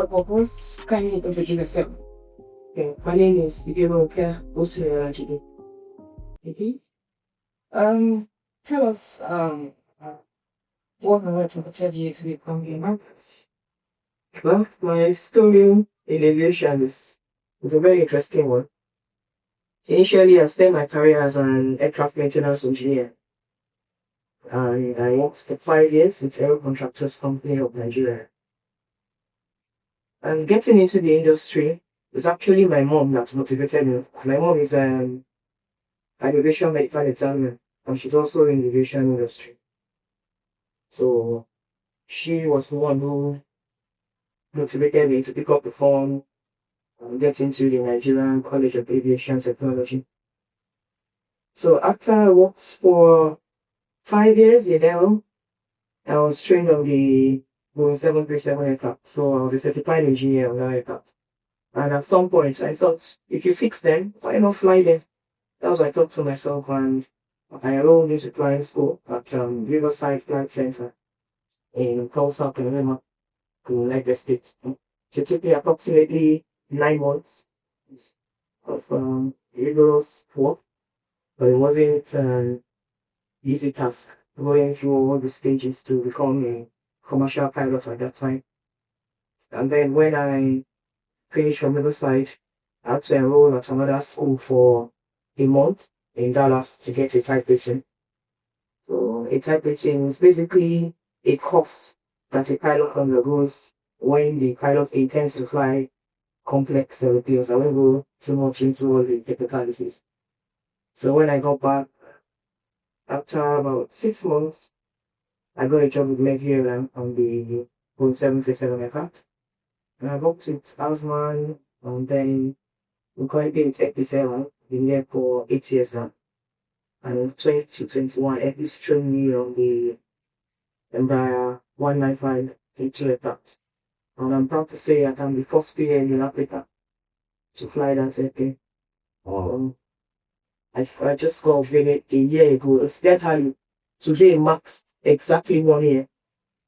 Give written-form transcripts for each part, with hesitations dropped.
purpose, can you introduce yourself? Okay, my name is Ibironke Rotimi-Olajide. Okay. Tell us what motivated you to become a market. Well, my story in aviation is a very interesting one. Initially, I started my career as an aircraft maintenance engineer, and I worked for 5 years with Aero Contractors Company of Nigeria. And getting into the industry is actually my mom that motivated me. My mom is an aviation medical examiner, and she's also in the aviation industry. So she was the one who motivated me to pick up the phone and get into the Nigerian College of Aviation Technology. So after I worked for 5 years in Aero, I was trained on the Boeing 737 aircraft. So I was a certified engineer on that aircraft. And at some point, I thought, if you fix them, why not fly them? That's what I thought to myself, and I enrolled into flying school at Riverside Flight Center in Tulsa, Oklahoma, United States. So it took me approximately 9 months of rigorous work, but it wasn't an easy task going through all the stages to become a commercial pilot at that time. And then when I finished from Riverside, I had to enroll at another school for a month in Dallas to get a type rating. So a type rating is basically a course that a pilot undergoes when the pilot intends to fly complex airplanes. I won't go too much into all the technicalities. So when I got back, after about 6 months, I got a job with Navy Airline on the Boeing 737 aircraft. And I worked with Asman, and then we currently with Epis Airline. Been there for 8 years now. And in 2021, Epis trained me on the Embraer 195 V2 aircraft. And I'm proud to say that I'm the first PA in Africa to fly that airplane. I just got upgraded a year ago. Incidentally, today marks exactly 1 year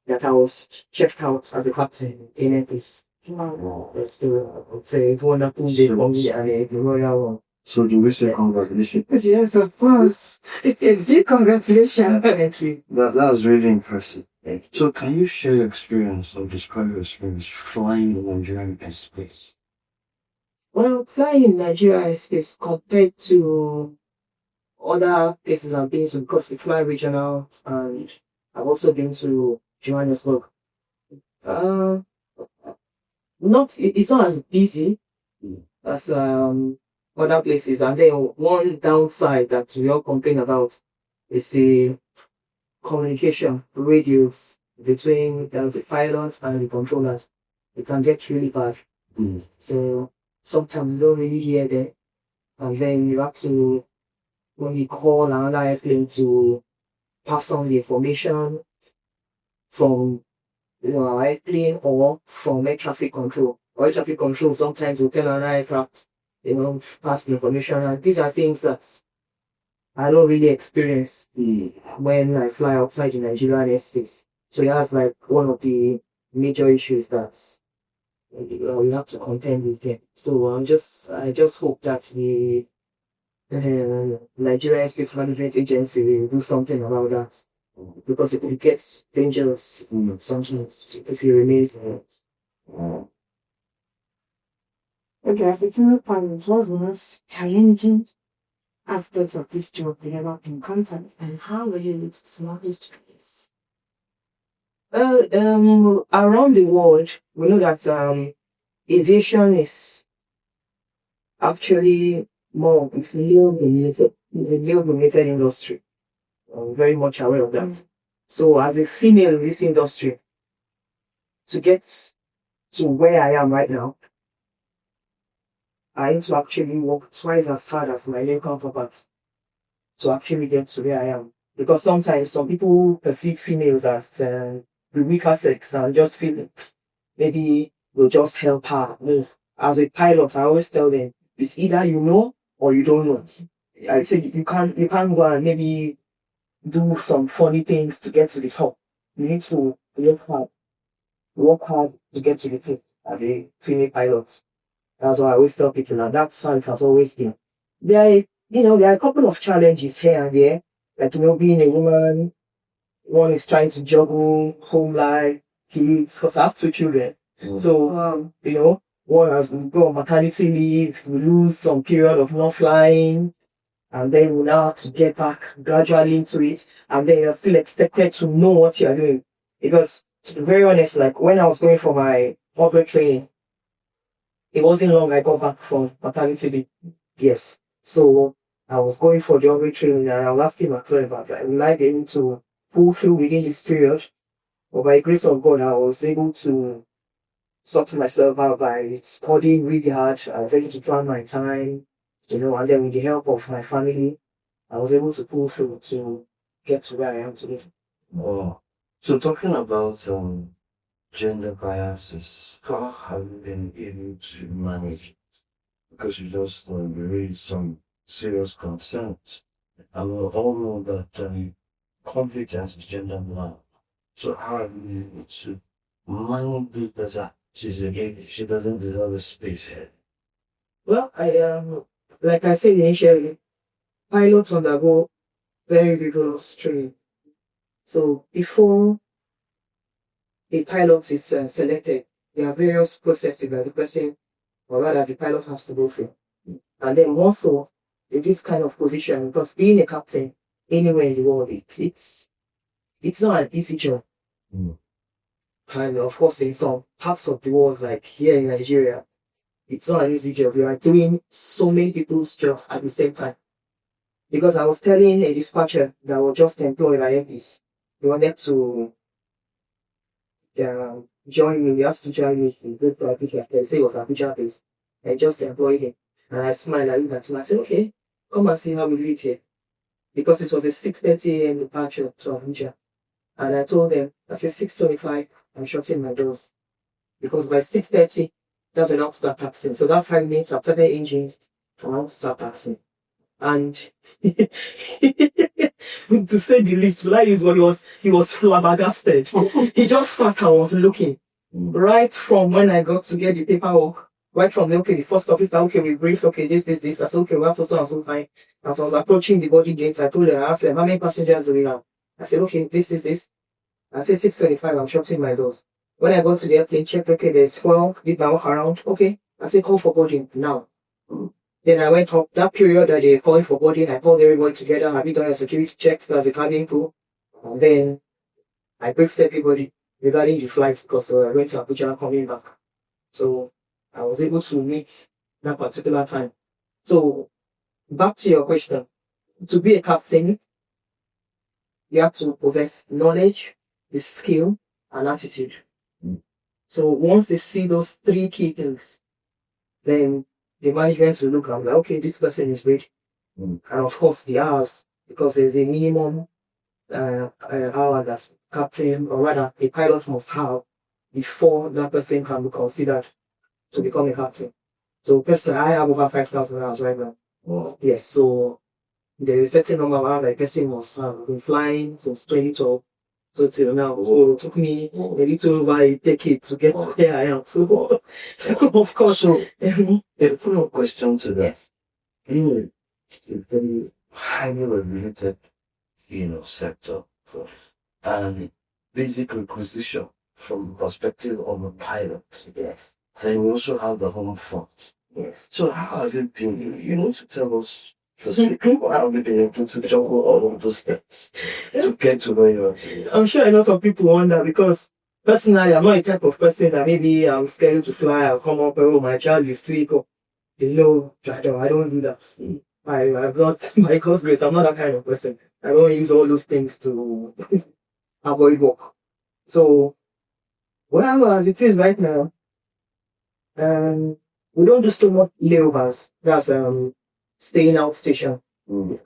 that I was checked out as a captain in Epis. It's a wonderful day for me and a royal one. So do we say congratulations? Yes, of course. A big congratulations. Thank you. That's really impressive. So can you share your experience or describe your experience flying in Nigerian airspace? Well, flying in Nigeria airspace compared to other places I've been to, because we fly regional, and I've also been to Johannesburg. It's not as busy as other places. And then one downside that we all complain about is the communication radios between the pilots and the controllers. It can get really bad. So sometimes you don't really hear them. And then you have to, when you call another airplane to pass on the information from our airplane or from air traffic control. Or air traffic control sometimes will tell another aircraft, pass the information. And these are things that I don't really experience when I fly outside the Nigerian airspace. So that's like one of the major issues that we have to contend with them. So I just hope that the Nigerian Airspace Management Agency will do something about that, because it gets dangerous sometimes if you remain there. Okay, as a female pilot, what's the most challenging aspects of this job you ever encountered, and how were you able to solve these challenges? Around the world, we know that aviation is actually it's male-dominated. It's a male-dominated industry. I'm very much aware of that. So as a female in this industry, to get to where I am right now, I need to actually work twice as hard as my male counterparts to actually get to where I am. Because sometimes some people perceive females as the weaker sex and just feel maybe we'll just help her move. As a pilot, I always tell them, it's either you know or you don't know. I say you can't go and maybe do some funny things to get to the top. You need to work hard to get to the top. as a female pilot. That's why I always tell people that that's how it has always been. There are a couple of challenges here and there, like, being a woman, one is trying to juggle home life, kids, because I have 2 children. So, one has go on maternity leave, we lose some period of not flying, and then we now have to get back gradually into it, and then you're still expected to know what you're doing. Because, to be very honest, like when I was going for my corporate training, it wasn't long I got back from maternity leave. Yes. So I was going for the corporate training, and I was asking myself about like, will I be able to pull through within this period? But by the grace of God, I was able to sort myself out by studying really hard. I was able to plan my time, and then with the help of my family, I was able to pull through to get to where I am today. Oh, so talking about gender biases, how have you been able to manage it? Because you just raised some serious concerns. And we all know that conflict has gender norm. So how have you been able to manage it better? She's a lady, she doesn't deserve a space here. Well, like I said initially, pilots undergo very rigorous training. So before a pilot is selected, there are various processes that the person, or rather the pilot, has to go through. And then also, in this kind of position, because being a captain anywhere in the world, it's not an easy job. And of course, in some parts of the world, like here in Nigeria, it's not an easy job. You are doing so many people's jobs at the same time. Because I was telling a dispatcher that was just employed by Airpeace, he wanted to join me, he asked to join me to go to Abuja. They say it was Abuja based. I just employed him. And I smiled, I looked at him, I said, okay, come and see how we do it here. Because it was a 6:30 a.m. departure to Abuja. And I told them, I said 6:25, I'm shutting my doors. Because by 6:30, that's when I'll start taxing. So that 5 minutes after the engines, I'll start taxing. And to say the least, like is what he was flabbergasted. He just sat and was looking. Right from when I got to get the paperwork, right from the first officer, okay, we briefed, okay, this. I said, okay, we have so and so fine. As I was approaching the body gate, I told them, I asked them, how many passengers do we have? I said, okay, this. I said 6:25, I'm shutting my doors. When I got to the airplane, checked, okay, there's 12, did my walk around, okay. I said, call for boarding now. Then I went up, that period that they called for boarding, I called everybody together, have you done your security checks as a cabin crew? And then I briefed everybody regarding the flights because I went to Abuja coming back. So I was able to meet that particular time. So back to your question. To be a captain, you have to possess knowledge, the skill, and attitude. So once they see those 3 key things, then the management will look and be like, okay, this person is ready. And of course the hours, because there's a minimum hour that captain, or rather a pilot must have before that person can be considered to become a captain. So personally, I have over 5,000 hours right now. Yes, so there is a certain number of hours that a person must have been flying since 2012. So till now, so it took me a little over a decade to get to where I am. So, of course. So, a follow-up question to that. Yes. In a very highly regulated, sector, and basic requisition from the perspective of a pilot. Yes. Then we also have the home front. Yes. So how have you been, to tell us, how have you been able to juggle all of those things to get to where you are today? I'm sure a lot of people wonder because personally, I'm not a type of person that maybe I'm scared to fly. I'll come up, oh, my child is sick. Or, I don't do that. I'm not, by God's grace, I'm not that kind of person. I don't use all those things to avoid work. So, well, as it is right now, we don't do so much layovers. That's staying out station.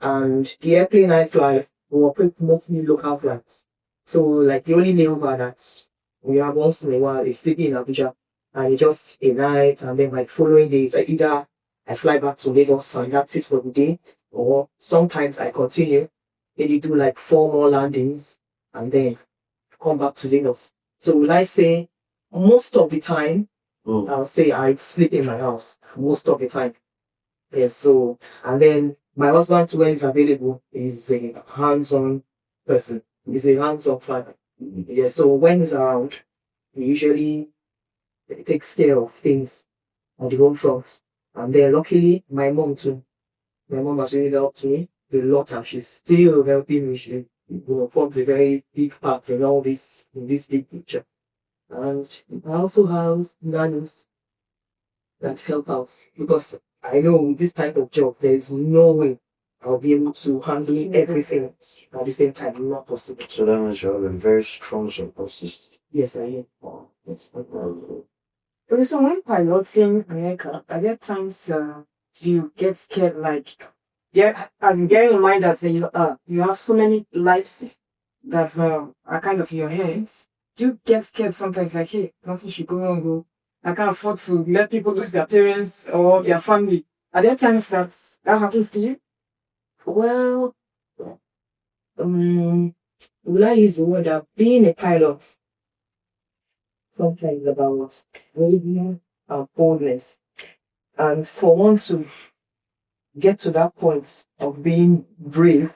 And the airplane I fly will operate mostly local flights. So like the only layover that we have once in a while is sleeping in Abuja, and it's just a night, and then like following days either I fly back to Lagos and that's it for the day, or sometimes I continue, maybe do like 4 more landings and then come back to Lagos. So will I say most of the time I'll say I sleep in my house most of the time. Yes, so, and then my husband, when he's available, is a hands-on person. He's a hands-on father. Yes, so when he's around, he usually takes care of things on the home front. And then luckily, my mom too. My mom has really helped me a lot, and she's still helping me. She forms a very big part in all this, in this big picture. And I also have nannies that help out because I know with this type of job, there is no way I'll be able to handle everything at the same time. Not possible. So that means you have a very strong support system. Yes, I am. Yes. So when piloting America, are there times you get scared, like, yeah, as in bearing in mind that you have so many lives that are kind of in your hands. Do you get scared sometimes, like, hey, nothing should go wrong, go. I can't afford to let people lose their parents or their family. Are there times that happens to you? Well, will I use the word that being a pilot sometimes about bravery and boldness. And for one to get to that point of being brave,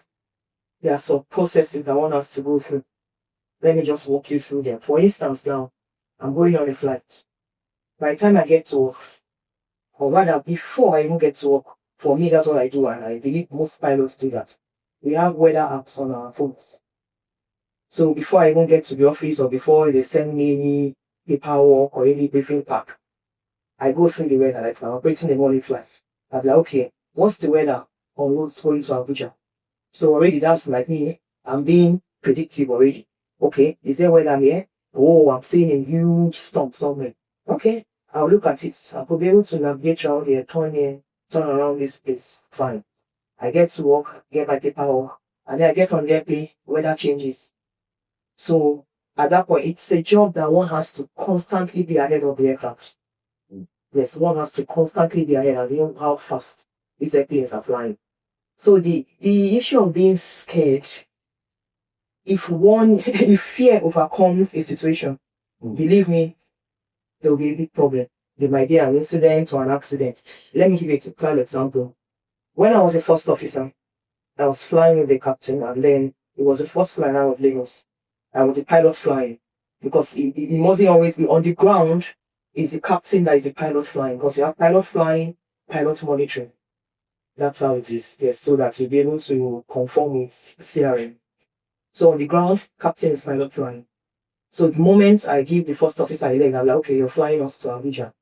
there are some processes that one has to go through. Let me just walk you through them. For instance, now, I'm going on a flight. By the time I get to work, or rather before I even get to work, for me, that's what I do, and I believe most pilots do that. We have weather apps on our phones. So before I even get to the office or before they send me any paperwork or any briefing pack, I go through the weather, like I'm operating a morning flight. I'll be like, okay, what's the weather on roads going to Abuja? So already that's like me, I'm being predictive already. Okay, is there weather here? Oh, I'm seeing a huge storm somewhere. Okay, I'll look at it. I could be able to navigate around here, turn around this place. Fine. I get to work, get my paperwork, and then I get on the airplane, weather changes. So at that point, it's a job that one has to constantly be ahead of the aircraft. Yes, one has to constantly be ahead and know how fast these airplanes are flying. So the issue of being scared, if fear overcomes a situation, believe me, there will be a big problem. There might be an incident or an accident. Let me give you a clear example. When I was a first officer, I was flying with the captain, and then it was the first flight out of Lagos. I was a pilot flying because it mustn't always be on the ground. It's the captain that is the pilot flying, because you have pilot flying, pilot monitoring. That's how it is. Yes, so that you'll be able to conform with CRM. So on the ground, captain is pilot flying. So the moment I give the first officer a leg, I'm like, okay, you're flying us to Abuja.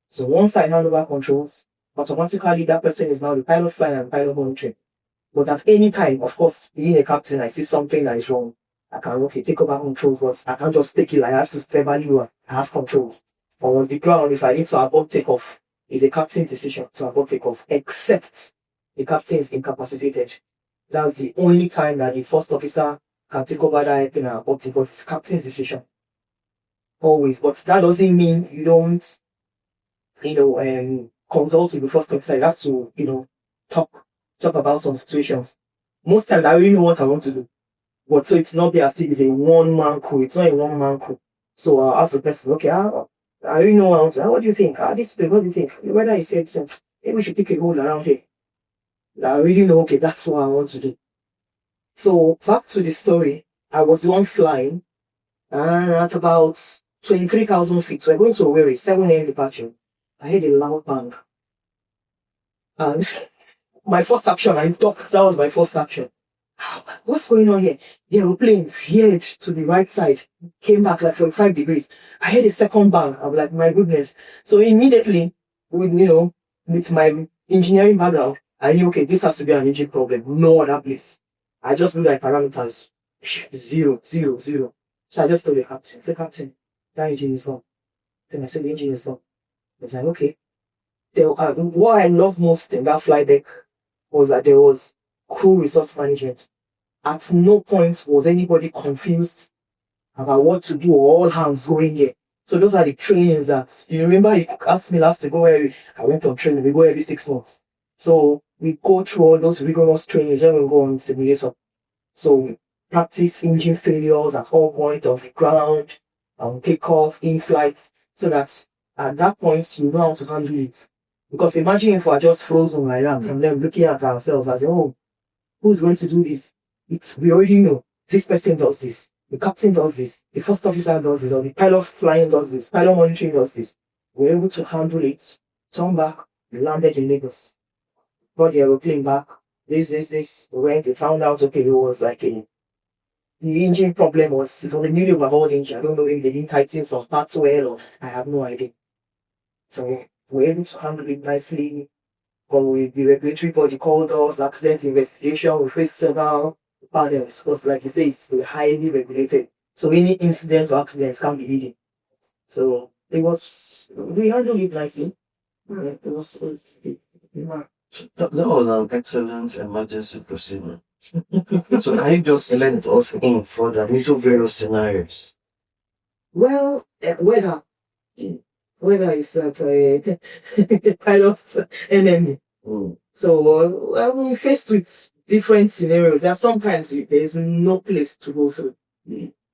So once I hand over controls, automatically that person is now the pilot flying and pilot monitoring. But at any time, of course, being a captain, I see something that is wrong. I can, okay, take over controls, but I can't just take it. I have to verbally I have controls. Or on the ground, if I need to abort takeoff, it's a captain's decision to abort takeoff, except the captain is incapacitated. That's the only time that the first officer can take over that airplane and abort it, but it's captain's decision. Always. But that doesn't mean you don't, consult with the first officer. You have to, talk about some situations. Most times I really know what I want to do. But so it's not be as if it's a one-man crew. It's not a one-man crew. So I'll ask the person, okay, I really know what I want to do. What do you think? This place, what do you think? Whether he said, maybe we should pick a hole around here. I really know, okay, that's what I want to do. So back to the story, I was the one flying, and at about 23,000 feet, so we're going to Owerri, 7 a.m. departure. I heard a loud bang. And my first action, I ducked. That was my first action. What's going on here? The aeroplane veered to the right side, came back like 45 degrees. I heard a second bang. I'm like, my goodness. So immediately, with my engineering background, I knew, okay, this has to be an engine problem. No other place. I just blew like parameters. 0, 0, 0. So I just told the captain, I said, Captain, that engine is on. Then I said, the engine is on. I was like, okay. What I love most in that flight deck was that there was crew resource management. At no point was anybody confused about what to do or all hands going here. So those are the trainings that, you remember you asked me last to go where I went on training, we go every 6 months. So we go through all those rigorous trainings, then we go on simulator. So we practice engine failures at all points of the ground, takeoff, in flight, so that at that point, you know how to handle it. Because imagine if we're just frozen like that and then looking at ourselves as, oh, who's going to do this? We already know this person does this, the captain does this, the first officer does this, or the pilot flying does this, pilot monitoring does this. We're able to handle it, turn back, we landed in Lagos, got the aeroplane back, this. When they found out, okay, it was like the engine problem was, it was a newly overhauled engine. I don't know if they didn't tighten some parts well, or I have no idea. So we're able to handle it nicely. But with the regulatory body called us, accident investigation, we faced several panels because, like you say, it's highly regulated. So any incident or accident can be hidden. So we handled it nicely. It was, yeah. That was an excellent emergency procedure. So can you just let us in further into various scenarios? Well, weather is like a pilot's enemy. So we're faced with different scenarios. There are sometimes there's no place to go through.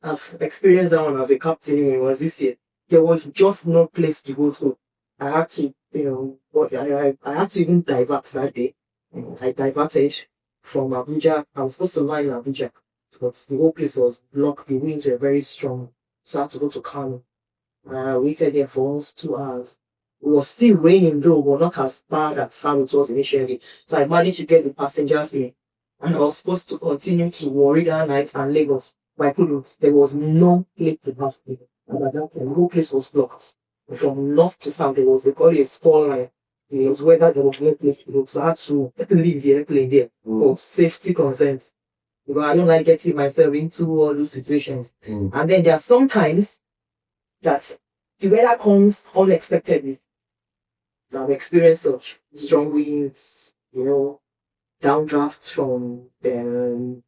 I've experienced that one as a captain when it was this year. There was just no place to go through. I had to, I had to even divert that day. I diverted from Abuja. I was supposed to land in Abuja, but the whole place was blocked. The winds were very strong. So I had to go to Kano. I waited there for almost 2 hours. It was still raining though, but not as bad as how it was initially. So I managed to get the passengers in. And I was supposed to continue to Warri that night and Lagos. But I couldn't. There was no place to pass me. And at that point, the whole place was blocked. From north to south, there was a small line. It was whether there was no place to go. So I had to leave the airplane there for safety concerns. Because I don't like getting myself into all those situations. And then there are sometimes that the weather comes unexpectedly. I've experienced such strong winds, downdrafts from the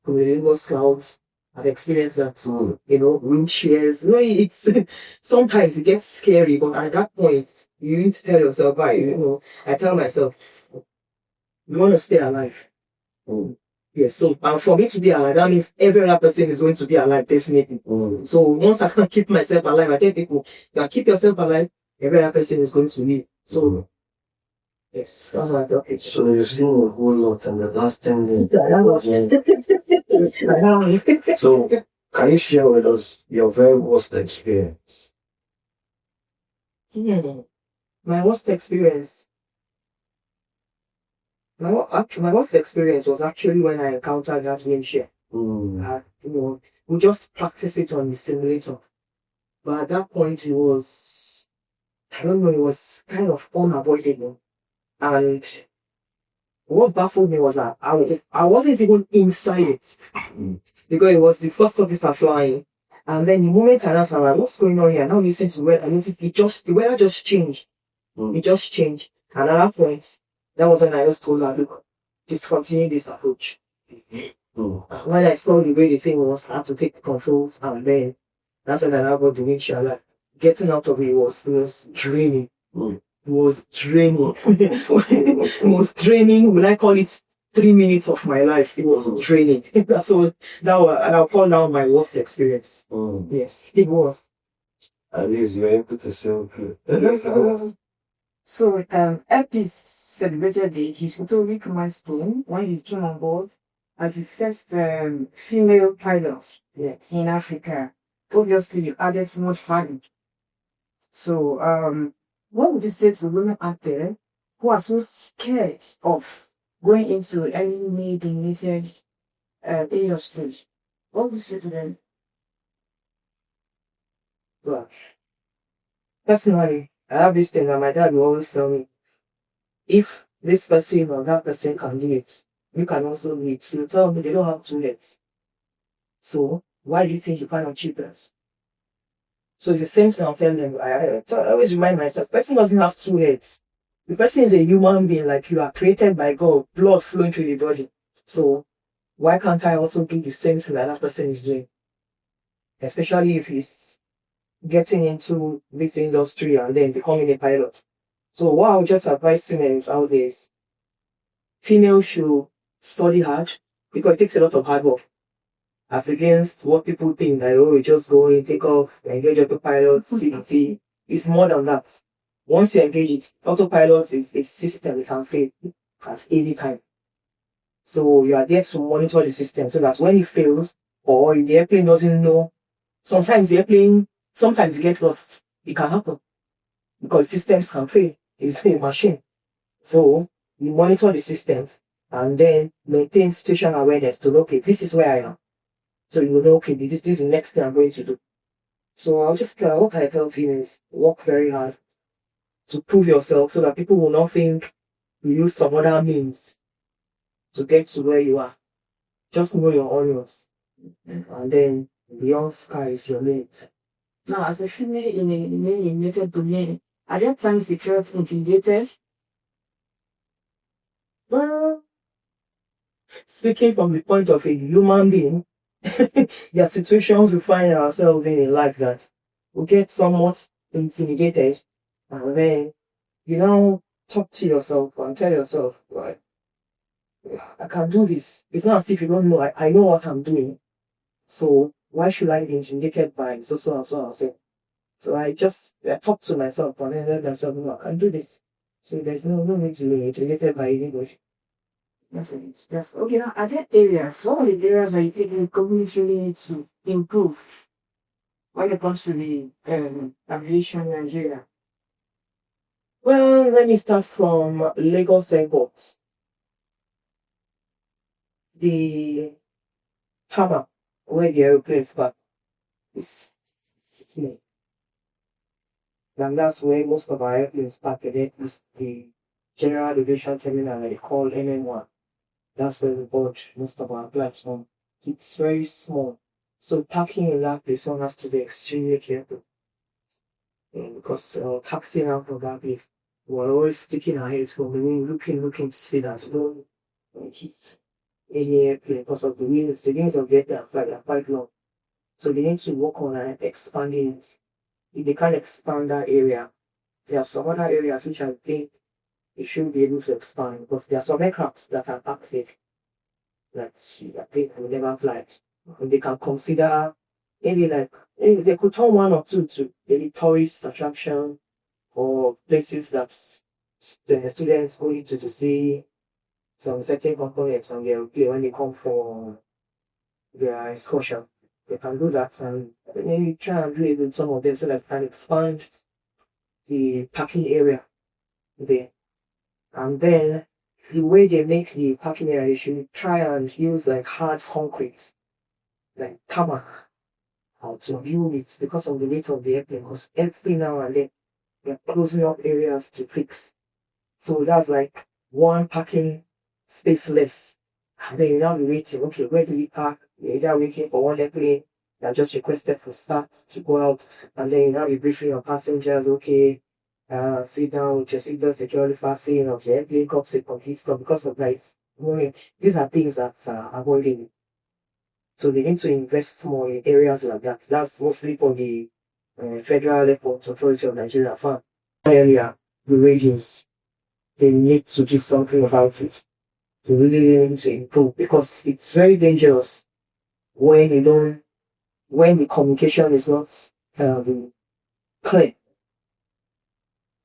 cumulonimbus clouds. I've experienced that, wind shears. It's sometimes it gets scary, but at that point, you need to tell yourself, I tell myself, you want to stay alive. Yes, so and for me to be alive, that means every other person is going to be alive, definitely. So once I can keep myself alive, I tell people, you can keep yourself alive, every other person is going to live. So, yes, that's what I tell people. So you've seen a whole lot in the last 10 days. So can you share with us your very worst experience? My worst experience. My worst experience was actually when I encountered that wind shear. We just practiced it on the simulator. But at that point, it was kind of unavoidable. And what baffled me was that I wasn't even inside it. Because it was the first officer flying. And then the moment I asked, I'm like, what's going on here? Now listen to where I noticed the weather just changed. It just changed. And at that point, that was when I just told her, look, discontinue this approach. When I saw the way the thing was, I had to take the controls, and then that's when I got the windshield. Like, getting out of it was draining. It was draining. It was draining. Will I call it 3 minutes of my life? It was draining. So and I'll call now my worst experience. Yes, it was. At least you're able to sell good. So, Epis celebrated his historic milestone when he came on board as the first female pilot in Africa. Obviously, you added so much value. So, what would you say to women out there who are so scared of going into any male-dominated industry? What would you say to them? Well, personally, I have this thing that my dad will always tell me, if this person or that person can do it, you can also do it. You tell me they don't have 2 legs. So why do you think you can't achieve that? So it's the same thing I'm telling them. I always remind myself, person doesn't have 2 heads. The person is a human being, like you are created by God, blood flowing through the body. So why can't I also do the same thing that person is doing? Especially if he's getting into this industry and then becoming a pilot. So what I would just advise females out there is, females should study hard because it takes a lot of hard work. As against what people think that, you just go and take off, engage autopilot, CBT. It's more than that. once you engage it, autopilot is a system that can fail at any time. So you are there to monitor the system so that when it fails or if the airplane doesn't know, sometimes it gets lost. It can happen because systems can fail. It's a machine. So you monitor the systems and then maintain situational awareness to know, okay, this is where I am. So you will know, okay, this is the next thing I'm going to do. So I'll just, what I tell you is work very hard to prove yourself so that people will not think you use some other means to get to where you are. Just know your onions. And then beyond sky is your limit. Now, as a female in a united domain, are there times you felt intimidated? Well, speaking from the point of a human being, there are situations we find ourselves in life that we get somewhat intimidated, and then you now talk to yourself and tell yourself, right, I can do this. It's not as if you don't know. I know what I'm doing. So why should I be intimidated by so and so and so? So I talk to myself and then let myself know I can do this. So there's no need to be intimidated by anybody. Yes. Okay, now, are there areas, what are the areas that you think the community really need to improve when it comes to the aviation in Nigeria? Well, let me start from Lagos Airport. The tarmac where the aeroplanes park is small. And that's where most of our airplanes park. And then is the General Aviation Terminal that they call MM1. That's where we board most of our flights from. It's very small. So parking in that place, one has to be extremely careful. Because taxiing out of that place, we're always sticking our heads from the wing, looking to see that we don't hit any airplane because of the wings. The wings of the airplane are quite long. So they need to work on expanding it. If they can't expand that area, there are some other areas which I think they should be able to expand because there are some aircrafts that are active that I think will never fly. And they can consider maybe they could turn one or two to maybe tourist attraction or places that the students go into to see some certain components on their airplane when they come for their excursion. They can do that and maybe try and do it with some of them so that they can expand the parking area there. And then the way they make the parking area, they should try and use like hard concrete, like tarmac, to build it because of the weight of the airplane. Because every now and then they're closing up areas to fix. So that's like one parking space less. And then you now be waiting, okay, where do we park? You're either waiting for one airplane that just requested for start to go out, and then you now be briefing your passengers, okay, sit down with your seatbelt securely fastened or the airplane comes to a complete stop because of that. These are things that are avoiding. So they need to invest more in areas like that. That's mostly for the Federal Airport Authority of Nigeria Farm area, the radius. They need to do something about it. They really need to improve because it's very dangerous when the communication is not clear.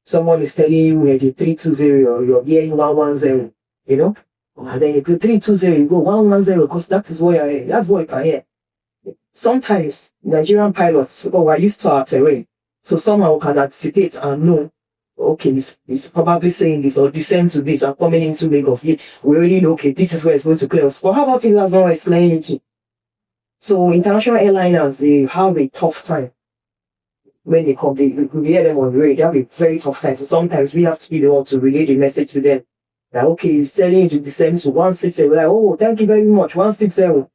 Someone is telling you we're the 320 or you're hearing 110, you know? And then you go 320, you go 110 because that is what you're hearing. That's what you can hear. Sometimes Nigerian pilots, because we're used to our terrain, so somehow can anticipate and know, okay, it's probably saying this or descend to this and coming into Lagos. We already know, okay, this is where it's going to clear us. But how about if that's not explaining to? So international airliners, they have a tough time when they come. We hear them on the radio. They have a very tough time. So sometimes we have to be the one to relay the message to them. That okay, it's telling you to descend to 160. We're like, oh, thank you very much, 160.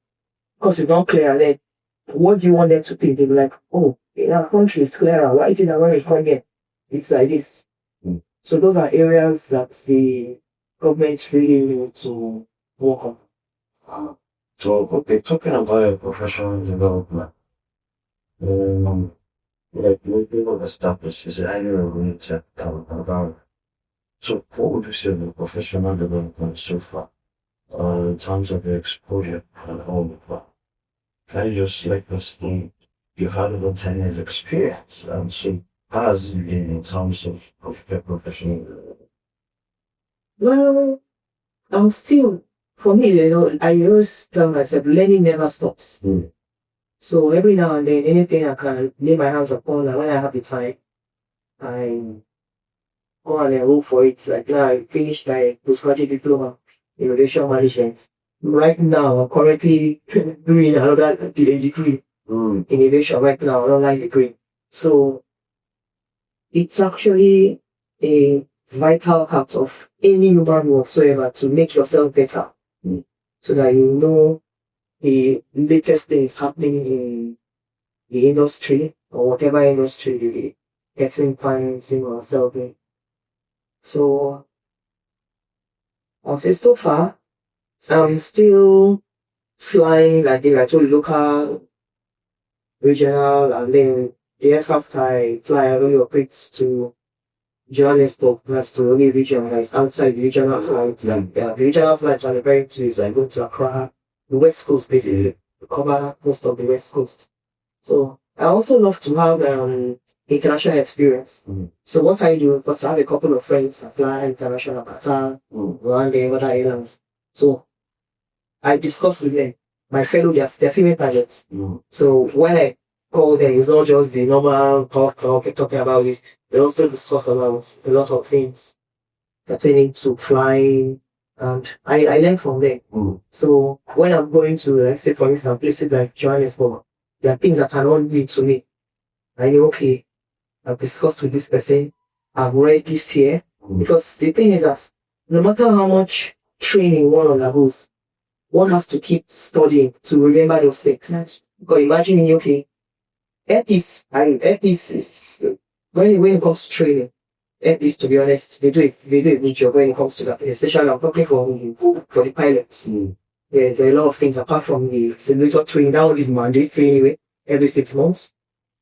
Because it's not clear. Then what do you want them to think? They'll be like, oh, in our country it's clearer. Why is it that when we come here, it's like this? So those are areas that the government really need to work on. So, okay, talking about your professional development, like when people establish is highly regulated about. So, what would you say the professional development so far, in terms of your exposure and all of that? Can you just let us know you've had about 10 years experience, so How has it been in terms of your professional? Well, I'm still, for me, I always tell myself, learning never stops. Mm. So every now and then, anything I can lay my hands upon, and when I have the time, I go and look for it. Like now, I finished my postgraduate diploma in innovation management. Right now, I'm currently doing another degree in innovation right now, an online degree. So it's actually a vital part of any human whatsoever to make yourself better. So that you know the latest things happening in the industry or whatever industry you getting financing or selling. So I'll say so far, I'm still flying like I told you, local, regional, and then the aircraft I fly, I only operate to Johannesburg. That's the only region that is outside the regional flights. Like, the regional flights I'm referring to is I go to Accra, the West Coast basically, to cover most of the West Coast. So I also love to have international experience. So what I do, because I have a couple of friends that fly international Qatar, Rwanda, other islands. So I discuss with them, my fellow, their female pilots. So when I call them, it's not just the normal talking about this. They also discuss about a lot of things pertaining to flying, and I learn from them. So when I'm going to, let's say for instance, places like Johannesburg, there are things that are not new to me. I know, okay, I've discussed with this person, I've read this here, because the thing is that no matter how much training one undergoes, one has to keep studying to remember those things. Yes. Because imagine, okay, airpiece is, when it comes to training, airpiece, to be honest, they do a good job when it comes to that, especially I'm talking for the pilots. There are a lot of things apart from the simulator training, that one is mandatory anyway, every 6 months.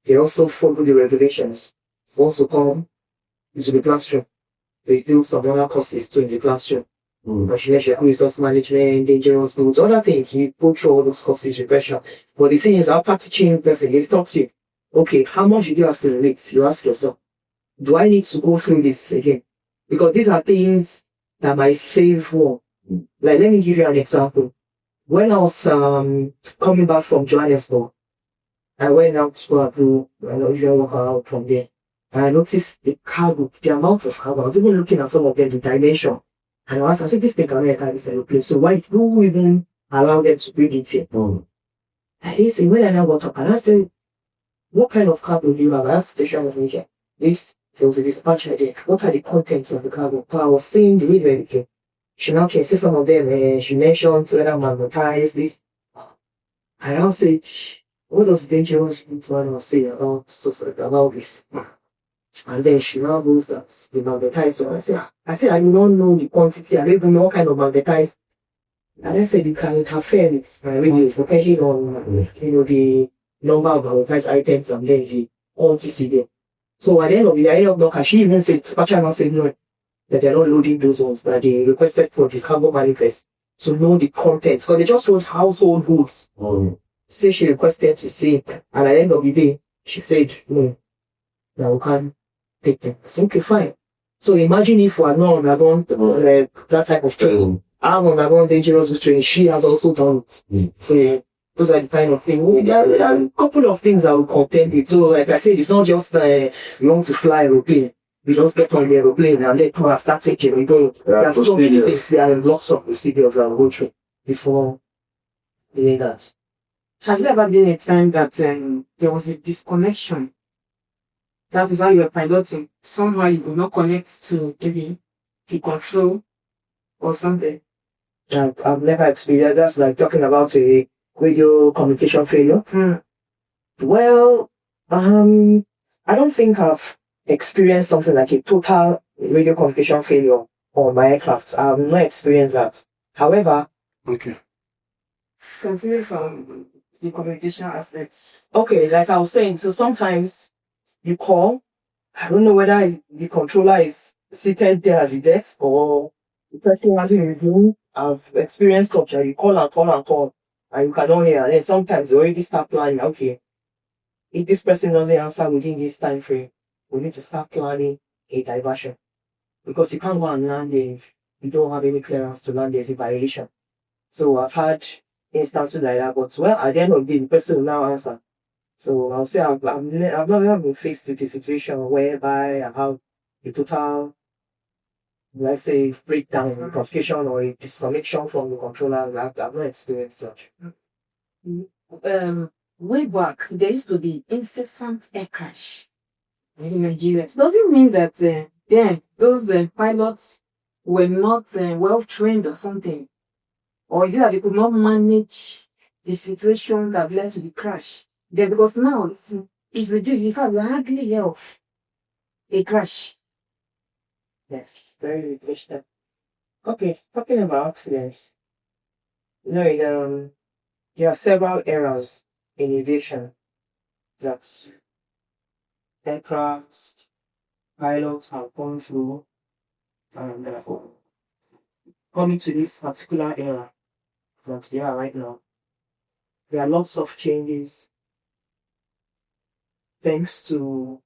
They also follow the regulations. Also come into the classroom. They do some other courses too in the classroom. Machine resource management, dangerous goods, other things. You go through all those courses, refresher. But the thing is, after teaching a person, they talk to you. Okay, how much did you assimilate? You ask yourself, do I need to go through this again? Because these are things that might save one. Like, let me give you an example. When I was coming back from Johannesburg, I went out to do an usual work out from there. And I noticed the cargo, the amount of cargo. I was even looking at some of them, the dimension. And I said, this thing cannot enter this aeroplane. So why do we even allow them to bring it here? And he said, when I now got up, and I said, what kind of cargo do you have? I asked station manager. There was a dispatcher there. What are the contents of the cargo? So I was saying the way they came. She now can see some of them. She mentioned whether magnetized this. And I said, what does dangerous one was saying about this? And then she now goes that the magnetized one. I said, I do not know the quantity. I don't even know what kind of magnetized. And I said, you can interfere with my radios depending on, the number of magnetized items and then the quantity there. So at the end of the day, she even said, dispatcher now said no, that they're not loading those ones, that they requested for the cargo manifest to know the contents. Because they just wrote household goods. So she requested to see it. And at the end of the day, she said, no, that we can't take them. I said, okay, fine. So imagine if we are not undergone that type of training. I've undergone dangerous training. She has also done it. So those are the kind of things. There are a couple of things I will contend with. So like I said, it's not just you want to fly aeroplane. We just get on the aeroplane and then start taking. We go. There are so many things. There are lots of procedures that will go through before doing that. Has there ever been a time that there was a disconnection? That is why you were piloting. Somehow you will not connect to maybe the control or something. I've never experienced that's like talking about a radio communication failure. Well, I don't think I've experienced something like a total radio communication failure on my aircraft. I've not experienced that. However, Continue from the communication aspects. Okay, like I was saying, so sometimes you call, I don't know whether the controller is seated there at the desk or the person has in the room. I've experienced such that you call and you cannot hear. And then sometimes you already start planning, okay, if this person doesn't answer within this time frame, we need to start planning a diversion. Because you can't go and land if you don't have any clearance to land, there's a violation. So I've had instances like that, but well, at the end of the day, the person will now answer. So I'll say I've never been faced with a situation whereby I have a total, let's say, breakdown in the communication or a disconnection from the controller. I've not experienced such. Way back, there used to be incessant air crash in Nigeria. So does it mean that then those pilots were not well trained or something? Or is it that they could not manage the situation that led to the crash? Then because now it's reduced. In fact, we hardly hear of a crash. Yes, very reduced. Okay, talking about accidents. There are several errors in aviation that aircraft pilots have gone through, and therefore coming to this particular era that we are right now, there are lots of changes thanks to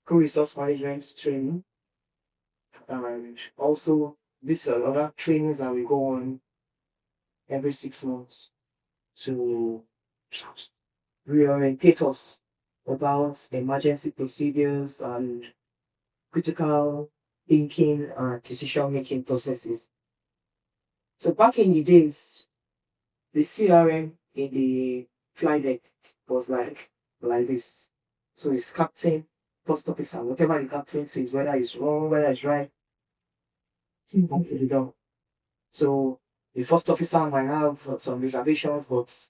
crew resource management training, and also these are other trainings that we go on every 6 months to reorientate us about emergency procedures and critical thinking and decision making processes. So back in the days, the CRM in the flight deck was like this. So it's captain, first officer, whatever the captain says, whether it's wrong, whether it's right, he won't put it down. So the first officer might have some reservations, but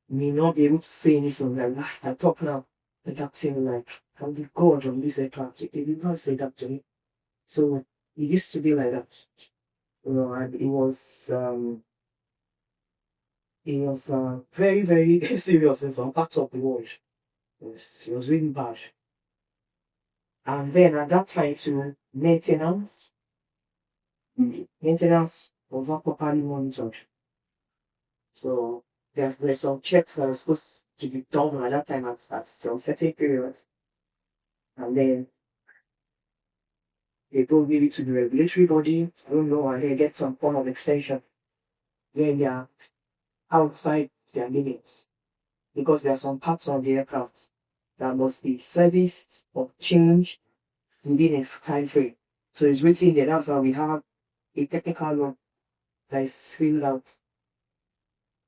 may not be able to say anything like that. I talk now, the captain like, I'm the god on this aircraft. They did not say that to me. So it used to be like that. And it was very, very serious in some parts of the world. It was really bad. And then at that time too, maintenance was not properly monitored. So there's some checks that are supposed to be done at that time at some certain periods. And then they go give it to the regulatory body, I don't know, and they get some form of extension. Then they are outside their limits. Because there are some parts of the aircraft that must be serviced or changed within a time frame. So it's written there, that's why we have a technical log that is filled out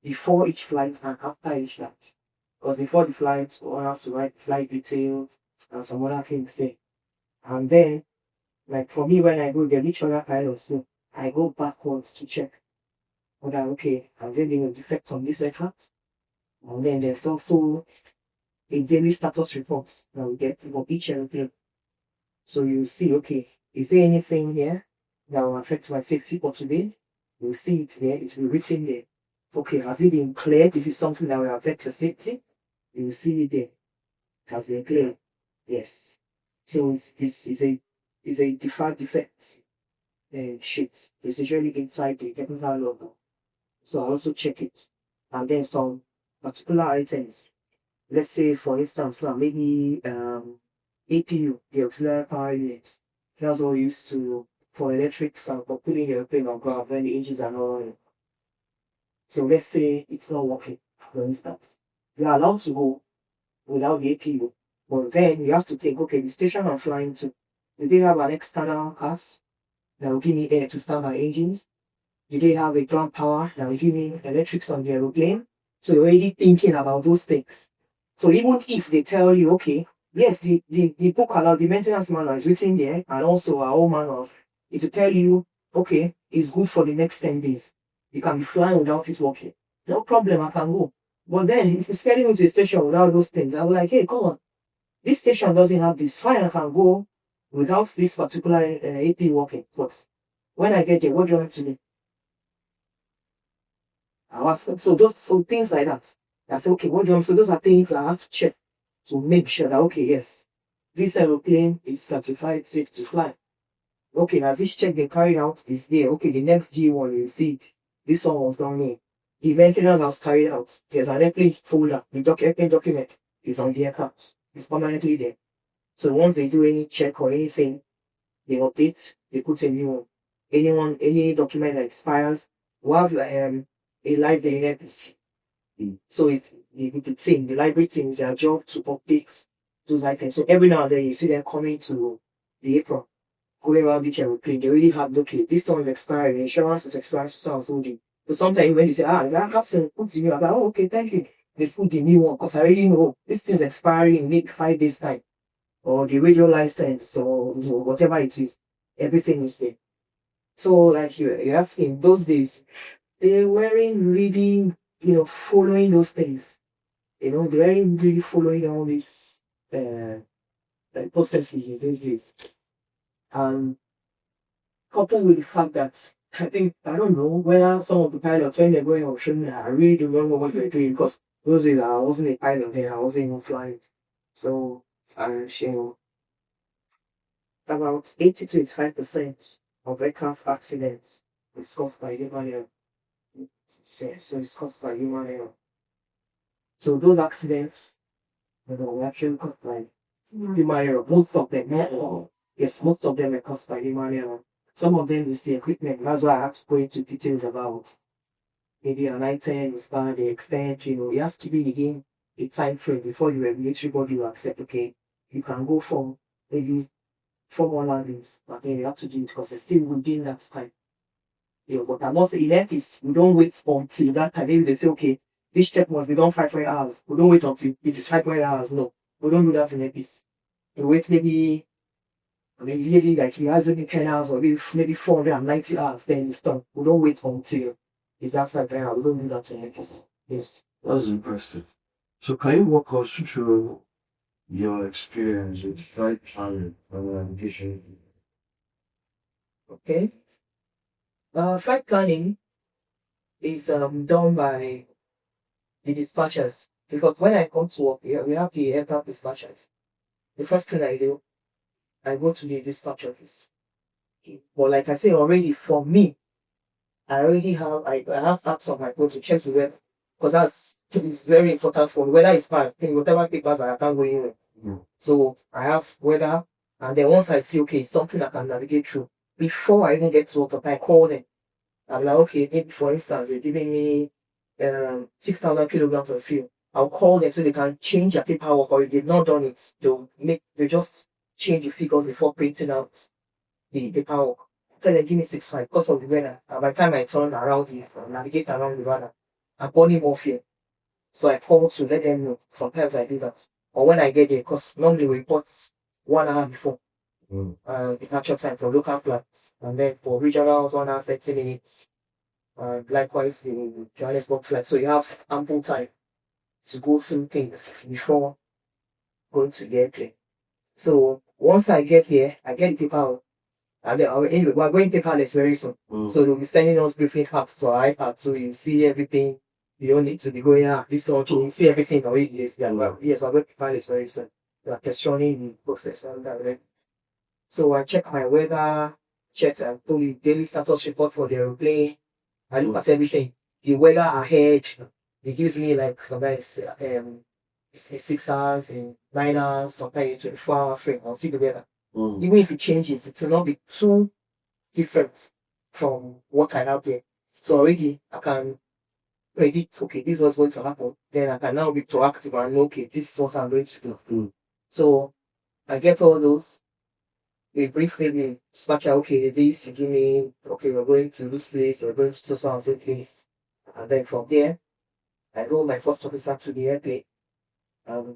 before each flight and after each flight. Because before the flight, one has to write flight details and some other things there. And then, like for me, when I go there, each other pilots, so I go backwards to check whether, okay, has there been a defect on this aircraft? And then there's also a daily status report that we get for each airplane. So you see, okay, is there anything here that will affect my safety for today? You'll see it there, it will be written there. Okay, has it been cleared? If it's something that will affect your safety, you will see it there. It has been cleared. Yes. So it's a deferred defect sheet. It's usually inside the technical logo. So I also check it. And then some particular items. Let's say, for instance, now maybe APU, the auxiliary power unit. That's all used to for electrics and for putting your airplane on ground when the engines are not running. So let's say it's not working, for instance. You are allowed to go without the APU, but then you have to think, okay, the station I'm flying to, do they have an external cast that will give me air to start my engines? Do they have a ground power that will give me electrics on the aeroplane? So you're already thinking about those things. So even if they tell you, okay, yes, the book allow the maintenance manual is written there, and also our own manuals, it will tell you, okay, it's good for the next 10 days. You can be flying without it working. No problem, I can go. But then, if you're getting into a station without those things, I'm like, hey, come on. This station doesn't have this. Fine, I can go without this particular AP working. But when I get there, what do you want to do? So things like that. I say, okay, what do you want? So those are things I have to check to make sure that, okay, yes, this aeroplane is certified safe to fly. Okay, as this check they carried out is there. Okay, the next G1, you see it. This one was done here. The maintenance was carried out. There's an airplane folder. The airplane document is on the aircraft. It's permanently there. So once they do any check or anything, they update, they put a new one. Any document that expires, we have a library service. So it's the team, the library team is their job to update those items. So every now and then you see them coming to the apron, going around each aeroplane. They already have, okay, this one is expired, the insurance is expired, so and so. So sometimes when you say, that captain puts you, I'm like, oh, okay, thank you. They put the new one because I already know this thing's expiring in maybe 5 days time, or the radio license, or whatever it is, everything is there. So like you're asking, those days they weren't really, following those things. They weren't really following all these like processes in those days. Coupled with the fact that I don't know whether some of the pilots when they're going on training, I really don't remember what they're doing because those days I wasn't a pilot then, I wasn't even flying. So about 80 to 85% of aircraft accidents is caused by human error. So it's caused by human error. So those accidents, were actually caused by human error. Most of them, not all. Yes, most of them are caused by human error. Some of them is the equipment. That's why I have to go into details about maybe an item is bad, the extent, it has to be again a time frame before you regulatory body will accept, okay, you can go from maybe 4 more landings, but then you have to do it because it's still within that time. But I must say, in airpiece, we don't wait until that time. Maybe they say, okay, this check must be done 5 hours. We don't wait until it is 5 hours. No, we don't do that in airpiece. We wait maybe like he has only 10 hours or maybe 490 hours, then it's done. We don't wait until it's after 5 hours. We don't do that in airpiece. Yes. That's impressive. So can you walk us through your experience with flight planning and navigation? Okay. Flight planning is done by the dispatchers because when I come to work, we have the aircraft dispatchers. The first thing I do, I go to the dispatch office. But like I say already, for me, I have apps on my phone to check the weather because it's very important for me. Whether it's bad, whatever papers I can't go in. So I have weather, and then once I see okay, it's something I can navigate through. Before I even get to work, I call them. I'm like, okay, maybe for instance, they're giving me 6,000 kilograms of fuel. I'll call them so they can change their paperwork, or if they've not done it, they just change the figures before printing out the paperwork. Then they give me 6,500 because of the weather. And by the time I turn around navigate around the weather, I'm burning more fuel. So I call to let them know. Sometimes I do that. Or when I get there, because normally we report 1 hour before departure time for local flights. And then for regionals, 1 hour 30 minutes. Likewise, the Johannesburg flight. So you have ample time to go through things before going to the airplane. So once I get here, I get the paper. And then we're going paperless very soon. So they'll be sending us briefing apps to our iPad so you see everything. You don't need to be going, this one, you see everything already. Yes, we're going paperless very soon. We are testing the process. So I check my weather, check the daily status report for the aeroplane. I look at everything. The weather ahead, it gives me like sometimes 6 hours, in 9 hours, sometimes 24-hour frame. I'll see the weather. Even if it changes, it will not be too different from what I have there. So already I can predict, okay, this was going to happen. Then I can now be proactive and know, okay, this is what I'm going to do. So I get all those. They briefly the dispatcher, okay, this you give me, okay, we're going to this place, we're going to so and so place. And then from there, I roll my first officer to the airplane.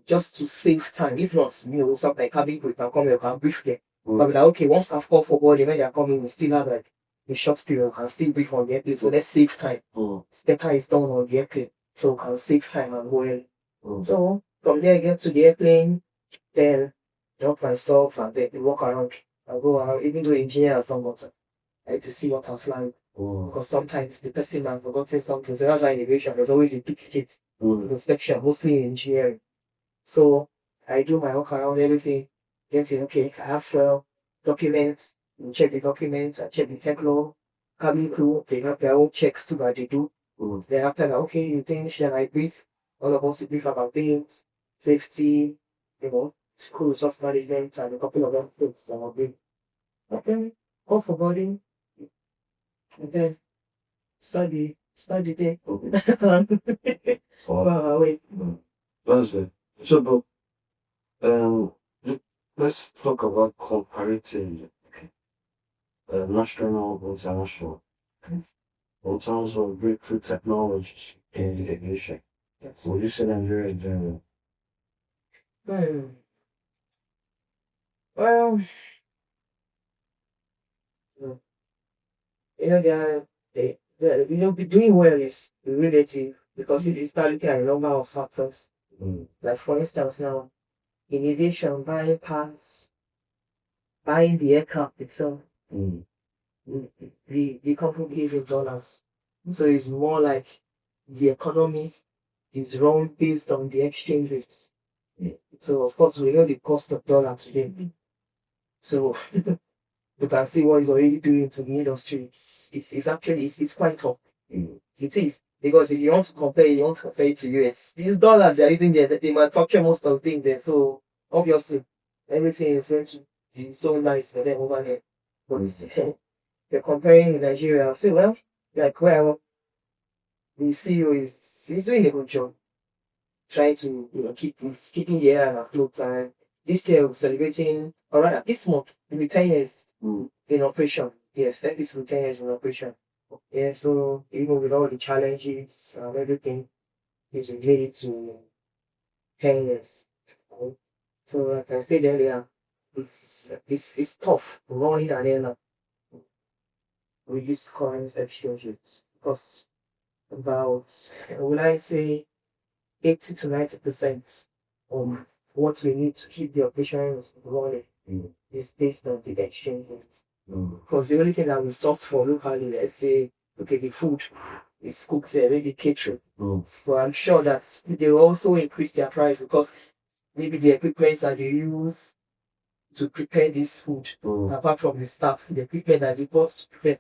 Just to save time. If not, something like cabin crew can come, you can brief them. But like, okay, once I've called for boarding, when they're coming, we still have like a short period and still brief on the airplane. So let's save time. Better is done on the airplane. So we can save time and go early. So from there, I get to the airplane, then drop my stuff and then walk around. I go around, even though engineer has done what I like to see what I'm flying. Because sometimes the person might have forgotten something. So that's why in aviation, there's always a duplicate inspection, mostly in engineering. So I do my walk around everything, getting okay, I have documents, check the documents, I check the tech law, cabin crew, they have their own checks too that they do. Then after that, okay, you think then I brief, all of us to brief about things, safety, school resource management and a couple of other things. So then go for boarding and then study there. Wow, wait. That's it. So, let's talk about comparative, national, international, in terms of breakthrough technologies in aviation. Yes. Would you say Nigeria is doing Hmm. Well, mm, doing well is relative because if you start looking at a number of factors, well? like for instance now, in aviation, buying parts, buying the aircraft itself, Mm. the company pays in dollars. So it's more like the economy is run based on the exchange rates. So of course we know the cost of dollar today. So you can see what it's already doing to the industry. It's actually it's quite tough. It is. Because if you want to compare, you want to compare it to US. These dollars they're using there, they manufacture most of the things there. So obviously everything is going to be so nice for them over there. But you're comparing with Nigeria, I'll say, well, the CEO is doing a good job trying to keeping the air afloat. And this year we're celebrating, or rather this month, it'll be 10 years in operation. Yes, that is will be 10 years in operation. Yeah, so even with all the challenges and everything, it's related to 10 years. So like I said earlier, it's tough running an airline with this current exchange rate because about, would I say, 80 to 90% of what we need to keep the operations running is based on the exchange rate. Because the only thing that we source for locally, let's say, okay, the food is cooked here, maybe catering. So I'm sure that they will also increase their price because maybe the equipment that they use to prepare this food, apart from the staff, the equipment that they bought to prepare,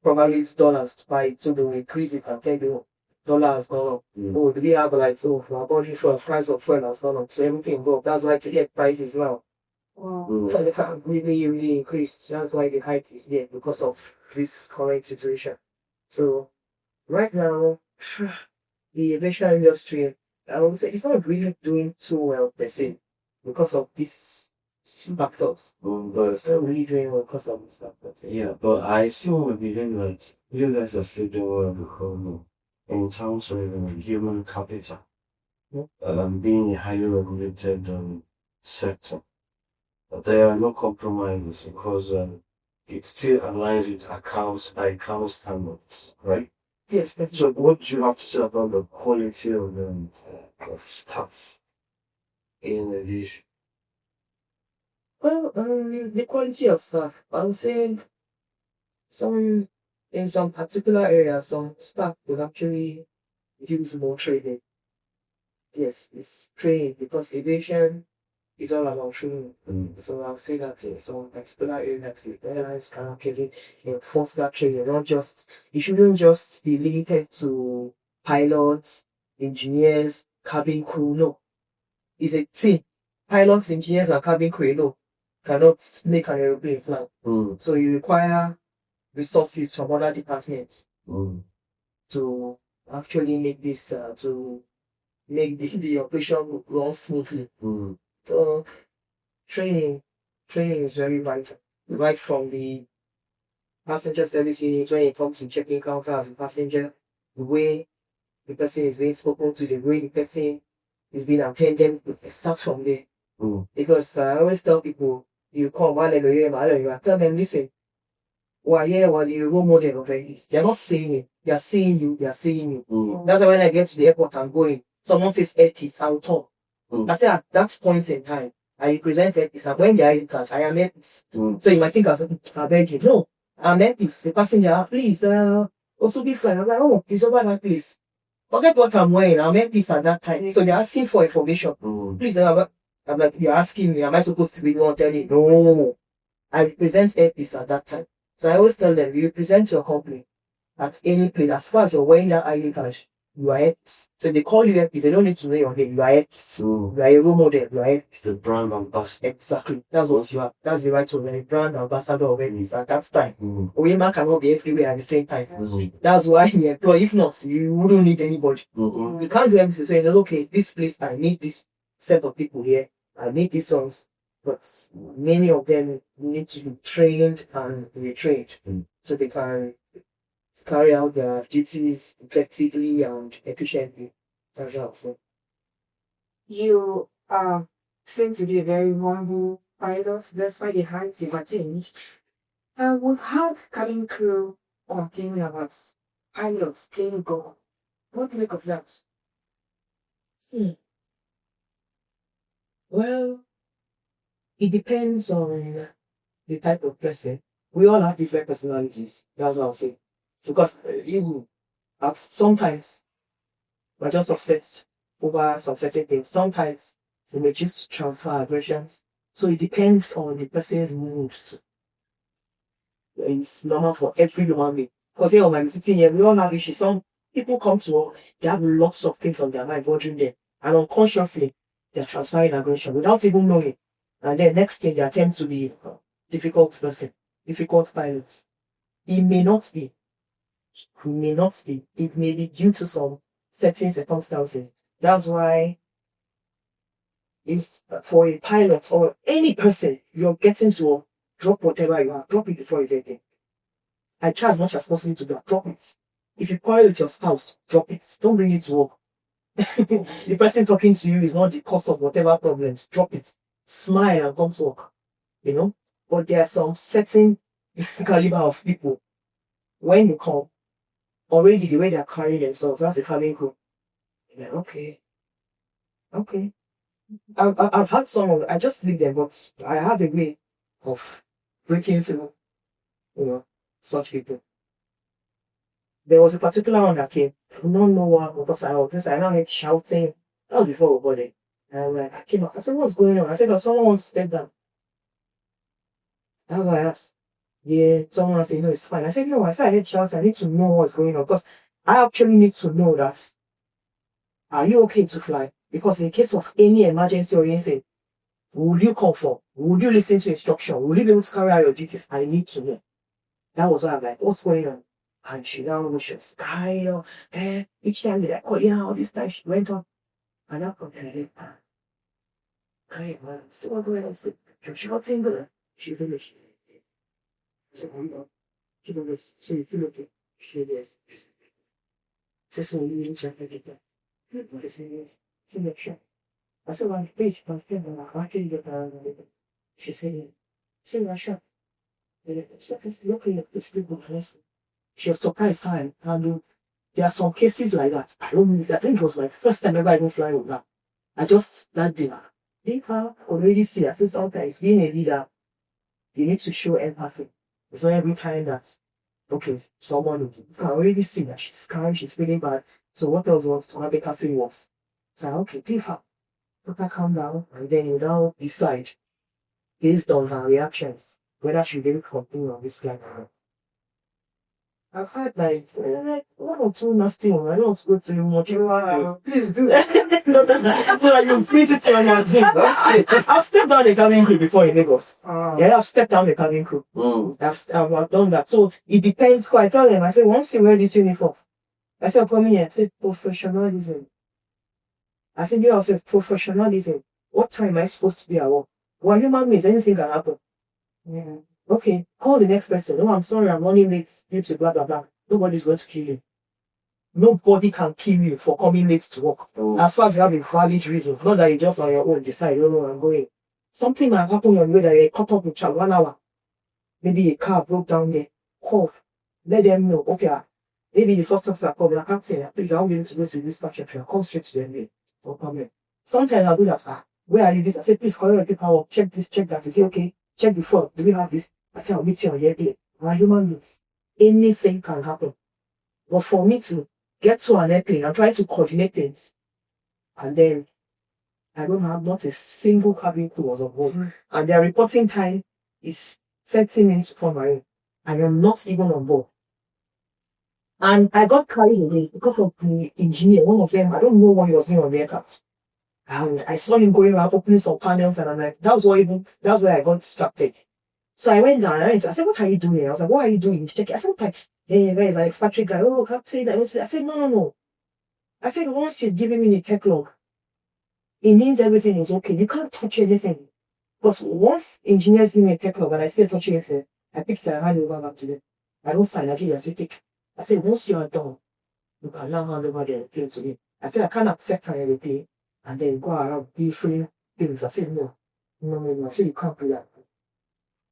probably it's dollars to buy it, so they will increase it and tell you dollar has gone up. Oh, do we have like, so our body for price of fuel has gone up, so everything go up. That's why ticket prices now. They have really increased. That's why the hype is there because of this current situation. So right now, the aviation industry, I would say it's not really doing too well per se because of these factors. But It's not really doing well because of these factors. yeah, but I still believe that you guys are still doing well because in terms of human capital, being a highly regulated sector, there are no compromises because it still aligns with accounts by account standards, right? Yes, So what do you have to say about the quality of staff in aviation? well, the quality of staff, I would say in some particular areas, some staff will actually use more training. Yes, it's training because aviation is all about training. So I'll say that in some particular areas, the airlines can actually enforce that training. It shouldn't just be limited to pilots, engineers, cabin crew. No, it's a team. Pilots, engineers, and cabin crew, no, cannot make an aeroplane fly. So you require resources from other departments to actually make this, to make the operation run smoothly. So training is very vital. Right from the passenger service unit when it comes to checking counter as a passenger, the way the person is being spoken to, the way the person is being attended, it starts from there. Because I always tell people, you come, you tell them, listen, well, yeah, well, the role model of this. They're not saying it. They're saying you. That's why when I get to the airport, I'm going. Someone says airpiece, I'll talk. I say at that point in time, I represent airpiece. And when they are in card, I am airpiece. So you might think I beg you. No, I'm airpiece. The passenger, please, also be fine. I'm like, oh, it's over that place. Forget what I'm wearing. I'm airpiece at that time. So they're asking for information. Please, I'm like, you're asking me, am I supposed to be the one telling you? No, I represent airpiece at that time. So I always tell them, you represent your company at any place. As far as you're wearing that ID card, You are X. So they call you X, they don't need to know your name. You are X. So You are a role model. You are X. it's a brand ambassador. Exactly. That's what you are. That's the right word. You're a brand ambassador of X at that time. Mm. Women cannot be everywhere at the same time. Mm. That's why you employ. If not, you wouldn't need anybody. Mm-hmm. You can't do everything. So you know, okay, this place, I need this set of people here. I need these songs. But many of them need to be trained and retrained so they can carry out their duties effectively and efficiently as well. So You seem to be a very humble pilot. That's why the heights you've attained. We've had cabin crew complaining about pilots playing golf. What do you make of that? well, it depends on the type of person. We all have different personalities. That's what I'll say. Because you have sometimes we're just upset over some certain things. Sometimes we may just transfer aggressions. So it depends on the person's mood. It's normal for every human being. Because here, when I'm sitting here, we all have issues. Some people come to work, they have lots of things on their mind bothering them. And unconsciously, they're transferring aggression without even knowing. And then next thing, they attempt to be a difficult person, difficult pilot. It may not be. It may not be. It may be due to some certain circumstances. That's why it's for a pilot or any person, you're getting to work, drop whatever you have, drop it before you get there. I try as much as possible to drop it. If you quarrel with your spouse, drop it. Don't bring it to work. The person talking to you is not the cause of whatever problems. Drop it. Smile and come to work. You know? But there are some certain caliber of people. When you come, already the way they're carrying themselves, that's a cabin crew. You're like, okay. Okay. I've had some, I just leave them, but I have a way of breaking through, such people. There was a particular one that came. I don't know what, because I now heard shouting. That was before we got there. And I came up. I said, what's going on? I said, does someone want to step down? That's what I asked. Yeah, someone said, no, it's fine. I said, no, I said, I heard shouting. I need to know what's going on. Because I actually need to know that, are you okay to fly? Because in case of any emergency or anything, will you come for? Will you listen to instruction? Will you be able to carry out your duties? I need to know. That was what I'm like, what's going on? And she now was just style. Each time they call you all this time she went on. And I come to her. Hey, man, so what going on? She got single. She finished. So, she finished. She finished. She is. This one, you check it. What is it? Selection. I said, well, please, you can stand on a can you get around it? She said, see my shop. She was looking at this people closely. She was surprised how I handled. There are some cases like that. I think it was my first time ever even flying with that. I just, that day, if I already see, I said sometimes being a leader, you need to show empathy. It's not every time that, okay, someone, you can already see that she's crying, she's feeling bad. So what else was to make her feel worse? So, okay, give her. Let her calm down, and then you now decide, based on her reactions, whether she will continue on this line or not. I've had like one or two nasty ones. I don't want to go to you much. Please do. So that you free to tell your thing. I've stepped down the cabin crew before in Lagos. Yeah, I've stepped down the cabin crew. I've done that. So it depends. I tell them, I say, once you wear this uniform, I said, come here, I said, professionalism. I said, yeah, I said, professionalism. What time am I supposed to be at work? Well, human beings, anything can happen. Yeah. Okay, call the next person. No, I'm sorry, I'm running late due to blah, blah, blah. Nobody's going to kill you. Nobody can kill you for coming late to work. As far as you have a valid reason. Not that you just on your own decide, oh, I'm going. Something might happen on the way that you're caught up with child 1 hour. Maybe a car broke down there. Call. Let them know, okay, maybe the first officer called, I can't say, please, I won't be able to go to this dispatch. Come straight to them. No problem. Sometimes I'll do that. Where are you this? I say, please call your paperwork, check this, check that. Is it okay? Check before. Do we have this? I say, I'll meet you on your airplane. We're human beings. Anything can happen. But for me to get to an airplane, I'm trying to coordinate things. And then I don't have not a single cabin crew was on board. And their reporting time is 30 minutes before my own. I am not even on board. And I got carried away because of the engineer. One of them, I don't know what he was doing on the aircraft. And I saw him going around opening some panels, and I'm like, that's where I got distracted. So I went down, I said, what are you doing? I was like, what are you doing? He's checking. I said, okay, hey, guys, an expatriate guy. Oh, Captain. I said, no. I said, once you're giving me the tech log, it means everything is okay. You can't touch anything. Because once engineers give me a tech log and I still touching it, I picked it and hand it over back to them. I don't sign, I give you, I say, take. I said, once you are done, you can now hand over the plane to me. I said, I can't accept an pay and then go around be free things. I said, no. I said, you can't do that.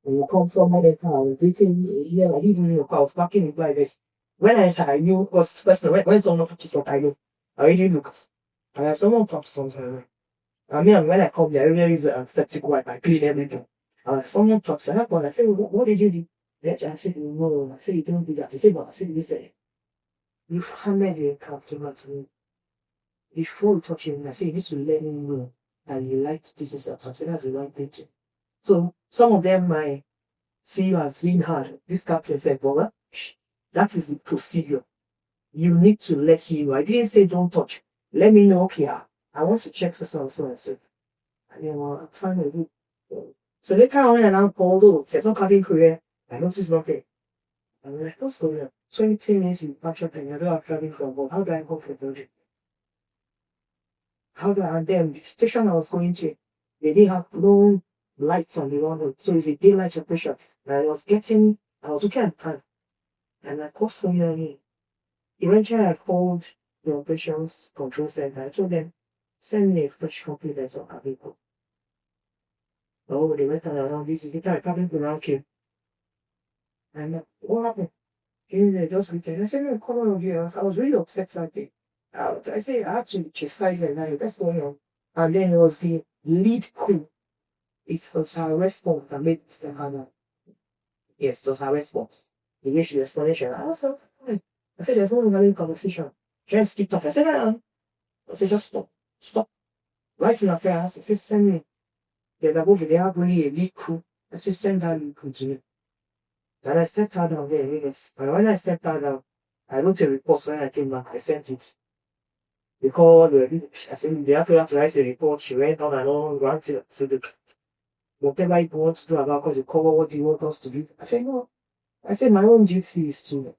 When you come from my town, everything here, I didn't know I was packing in private. When I enter, I knew, because personally, when someone touches something, I know. I already looked. And if someone touches something, I mean, when I come there, I really use an antiseptic wipe, I clean everything. Someone touches, I said, what did you do? I said, no, I said, you don't do that. He said, but I said, listen, you've handed your captain to me. Before you touch him, I said, you need to let him know that you like to do this. I said, that's the right thing to. So, some of them might see you as being hard. This captain said, well, that is the procedure. You need to let you. I didn't say don't touch. Let me know, okay, I want to check so and so. And then, well, finally, so later on, and I'm called, oh, there's no cabin career. I noticed nothing. I'm like, what's going on? 20 minutes in patch-up and I don't have cabin from home. How do I go for the and then the station I was going to, they didn't have no lights on the road, so it's a daylight operation. And I was looking at the time, and I called someone. Eventually, I called the operations control center. I told them, send me a fresh copy of our vehicle. Oh, they went around this is the cabin around came. And what happened? They just returned. I said, no, come on over here. I was really upset that day. I say I had to chastise them. Now, that's going on. And then it was the lead crew. It was her response that made Mr. Hannah. Yes, it was her response. The way she explanation. I was so fine. I said, there's no longer conversation. Just keep talking. I said, I said, just stop. Stop. Right in her face. I said, send me. They have really a lead crew. I said, send that lead crew to me. And I stepped out down there. Yes. And when I stepped out down, I wrote a report when I came back. I sent it. They called, I said, they have to write a report. She went on and on, ranting. So whatever you want to do about because you cover what you want us to do. I said, no. I said, my own duty is to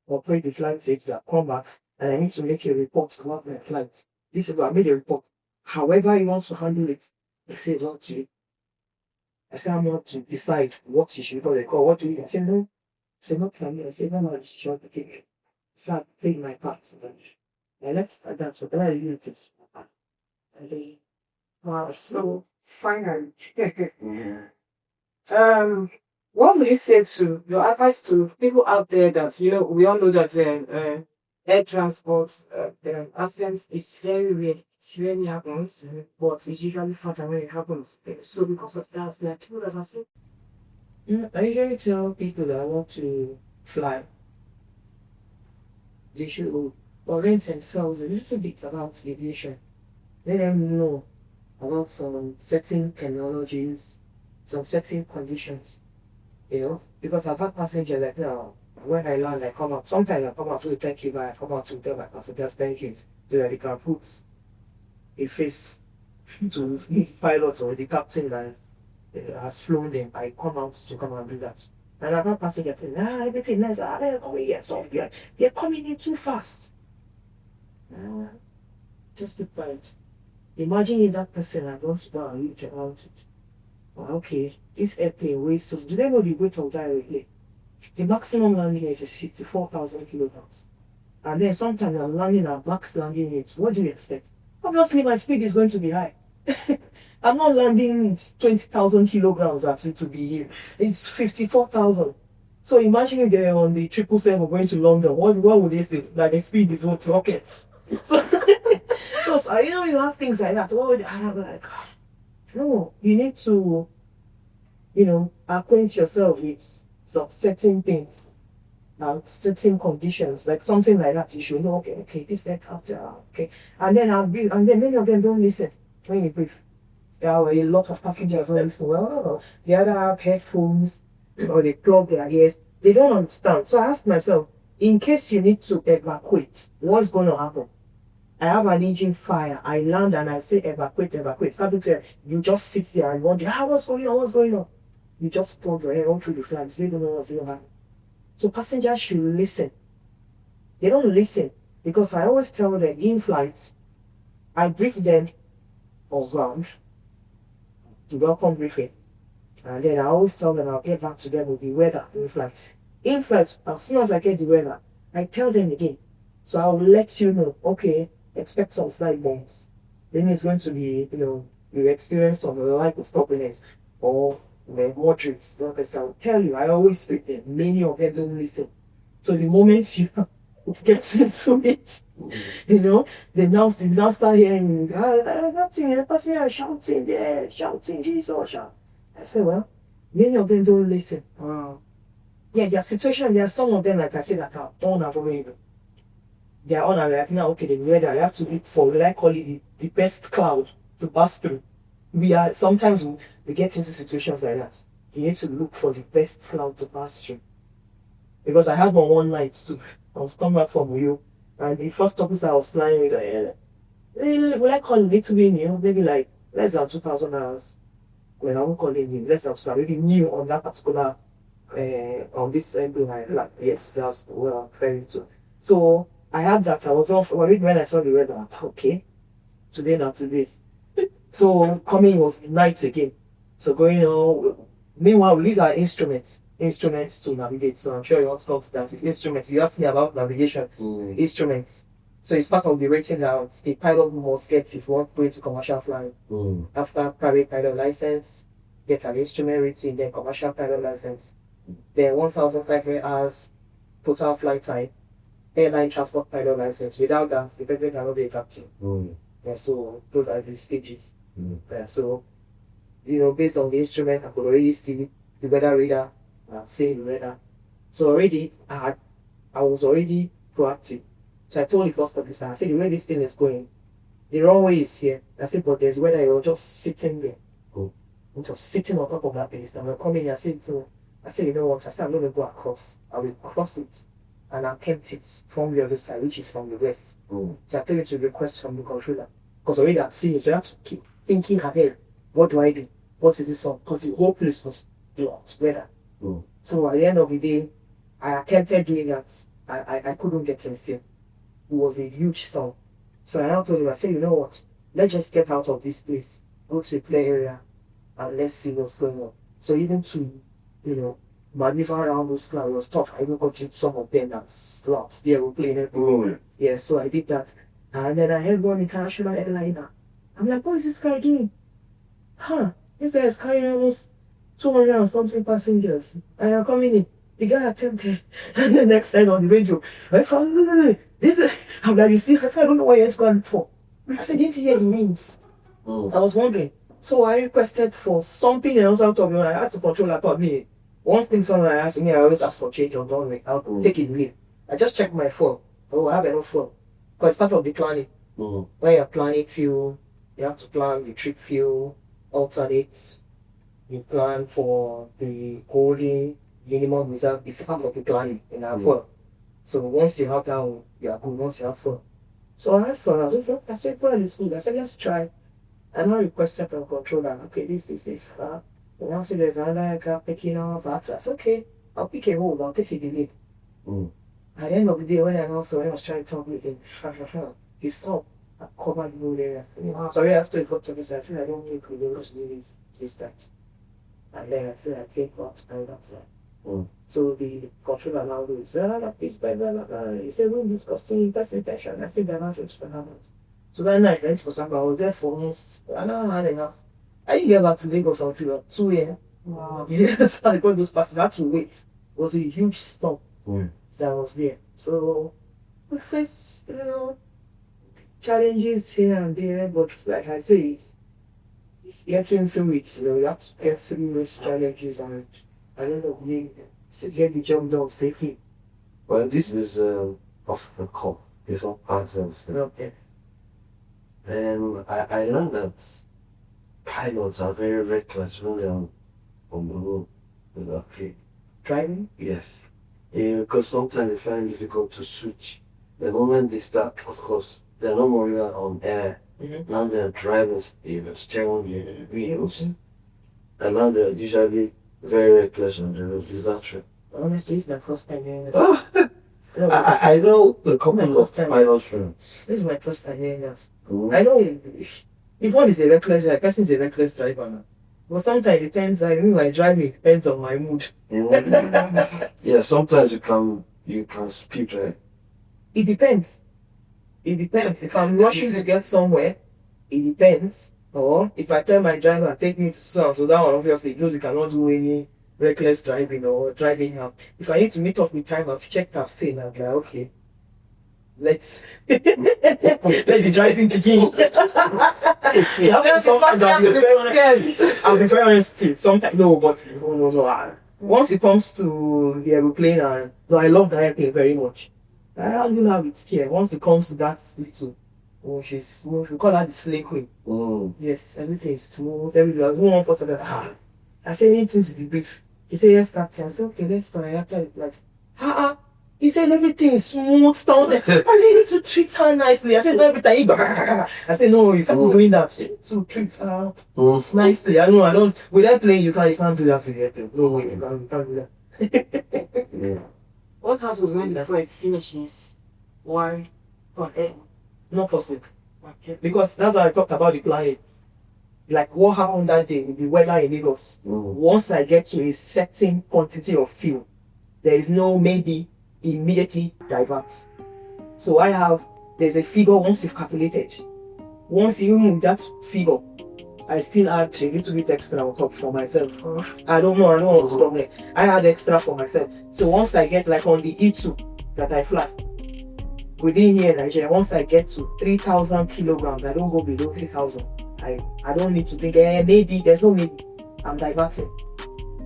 operate the flight safely, come back, and I need to make a report about my flight. This is what I made a report. However you want to handle it, I said, not to you. I said, I'm not to decide what you should do. They call, what do you? I said, no. I said, not for me. I said, no, no, it's short to take. So I paid my part. I left at that, so then I used it. Wow, so finally. What would you say to your advice to people out there that, we all know that air transport, accidents is very rare. It rarely happens, but it's usually fatal when it happens. So because of that, there are people that are so. I usually tell people that want to fly, they should orient themselves a little bit about aviation. Let them know about some certain technologies, some certain conditions, because I've had passengers like now, when I land, I come out. Sometimes I come out to thank you, but I come out to tell my passengers thank you. So that they can put a face to the pilot or the captain that has flown them. I come out to come and do that. And I've had passengers saying, everything nice, they're coming here, so they're coming in too fast. Just be quiet. Imagine if that person had gone to go and read about it. Well, okay, this airplane weighs so do they know the weight of that airplane? The maximum landing weight is 54,000 kilograms. And then sometimes I'm landing at max landing weight. What do you expect? Obviously, my speed is going to be high. I'm not landing 20,000 kilograms at it to be here. It's 54,000. So imagine if they're on the 777 going to London. What would they say? That the speed is what rockets. So, you have things like that. Oh, I'm like, no, you need to, acquaint yourself with some certain things, certain conditions, like something like that. You should know, okay, this aircraft, okay. And then many of them don't listen when you brief. There are a lot of passengers don't listen. Well, the other have headphones or they plug their ears. They don't understand. So I asked myself, in case you need to evacuate, what's going to happen? I have an engine fire. I land and I say evacuate, evacuate. Captain, you just sit there and wonder, what's going on? What's going on? You just plug your head onto the flags. They don't know what's going on. So passengers should listen. They don't listen because I always tell them in flights, I brief them on ground, the welcome briefing, and then I always tell them I'll get back to them with the weather in flight. In flight, as soon as I get the weather, I tell them again. So I will let you know, okay, expect some slight bumps. Then it's going to be, you experience some light stoppiness or moderate slowness. I'll tell you, I always speak them. Many of them don't listen. So the moment you get into it, they now start hearing, nothing, the person is shouting there, shouting, Jesus, shout. I say, well, many of them don't listen. Yeah, their situation, there are some of them, like I said, that are unavoidable. They are unavailable. Now, okay, the weather, you have to look for what I call it the best cloud to pass through. Sometimes we get into situations like that. You need to look for the best cloud to pass through. Because I had one night too. I was coming back from Rio, and the first officer I was flying with, will I call it little bit new, maybe like less than 2,000 hours. When I won't call it new, less than 2,000, maybe new on that particular, on this like, yes, that's well, very true. So I had that. I was off worried when I saw the weather. Okay, today, not today. So coming was night again. So going on. Meanwhile, these are instruments to navigate. So I'm sure you want to talk to that. It's instruments. You asked me about navigation. Instruments. So it's part of the rating that a pilot must get if you want to go into commercial flying. After private pilot license, get an instrument rating, then commercial pilot license. Then 1,500 hours total flight time, airline transport pilot license. Without that, the person cannot be a captain. Yeah, so those are the stages. Yeah, so, based on the instrument, I could already see the weather radar and say the weather. So already, I was already proactive. So I told the first officer, I said, the way this thing is going, the runway is here. I said, but there's weather, you're just sitting there. I'm just sitting on top of that place. And we're coming, I said, you know what? I said, I'm not going to go across. I will cross it and attempt it from the other side, which is from the west. So I told you to request from the controller. Because already I've seen it, so you have to keep thinking ahead. What do I do? What is this on? Because the whole place was blocked, weather. So at the end of the day, I attempted doing that. I couldn't get in still. It was a huge storm. So I now told him, I said, you know what? Let's just get out of this place, go to a play area, and let's see what's going on. So even to, maneuver around those clouds was tough. I even got into some of them that slots. They were playing everywhere. Yeah, so I did that. And then I heard one international airliner. I'm like, what is this guy doing? This guy is carrying almost 200 and something passengers. And I'm coming in. The guy attempted. And the next time on the radio, I found, this is, I'm like, you see, I said, I don't know what you're going for. I said, didn't you hear the names? I was wondering. So I requested for something else out of me. I had to control about me. Once things on I have to me, I always ask for change or don't make. I'll take it with. I just check my phone. Oh, I have enough phone. Because it's part of the planning. When you're planning fuel, you have to plan the trip fuel, alternates. You plan for the holding minimum reserve. It's part of the planning in our phone. So once you have that one, you are good. Once you have phone. So I had fun. I said, well, it's good. I said, let's try. And I requested from controller, okay, this. And I said, there's another car picking off. I said, okay, I'll pick a hold, I'll take a delay. At the end of the day, when I was trying to talk with him, he stopped. I covered the whole area. Sorry, after he got to this, I said, I don't think we will do this, that. And then I said, I take what and that's it. So the controller now goes, this, blah, blah, blah. He said, we're discussing that's intention. I said, that's it for now. So that night, I went for something. I was there for almost, I know I had enough. I didn't get back to Lagos until 2 a.m. Wow. Yes, I got those passes. I had to wait. It was a huge storm that was there. So we face, challenges here and there, but like I say, it's getting through it. You have to get through those challenges and I don't know, get the job done safely. Well, this is off the cuff. It's all answers. Okay. And I learned that pilots are very reckless when they're on the road. Is that okay? Driving? Yes. Yeah, because sometimes they find it difficult to switch. The moment they start, of course, they're no more on air. Now they're driving, steering the wheels. And now they're usually very reckless on the road. Is that true? Honestly, it's my first time hearing that. No, I know a couple of pilot friends. this is my first time hearing that. Mhm. I know if one is a reckless driver, person is a reckless driver now. But sometimes it depends. I mean, my driving depends on my mood. Yeah, sometimes you can speed, right? It depends. It depends. If I'm rushing to get somewhere, it depends. Or if I tell my driver, take me to so that one obviously knows he cannot do any reckless driving or driving help. If I need to meet up with time, I've checked, I've seen, I'm like, okay, let's let the driving begin. I'll be very honest. Sometimes no, but no. Once it comes to the aeroplane, and no, I love the airplane very much. I don't have it scared. Once it comes to that little, we call her the slay queen. Yes, everything is smooth. Everything. I was one for something. I said anything to be brief. He said yes, Captain. I said okay, let's start. After it, like, he said everything is smooth down there. I said you need to treat her nicely. I said every time. I said no, you can't be doing that. You need to treat her nicely. I know. I don't. With airplane, you can't do that with the airplane. No way, you can't do that. What happens when before it finishes? Why? On air? Not possible. Okay. Because that's how I talked about the planet. Like what happened that day with the weather in Lagos. Once I get to a certain quantity of fuel, there is no maybe immediately divert. So there's a figure once you've calculated. Once even with that figure, I still add a little bit extra on top for myself. I don't know what's the problem. I add extra for myself. So once I get like on the E2 that I fly, within here in Nigeria, once I get to 3,000 kilograms, I don't go below 3,000. I don't need to think, maybe, there's no maybe. I'm diverting.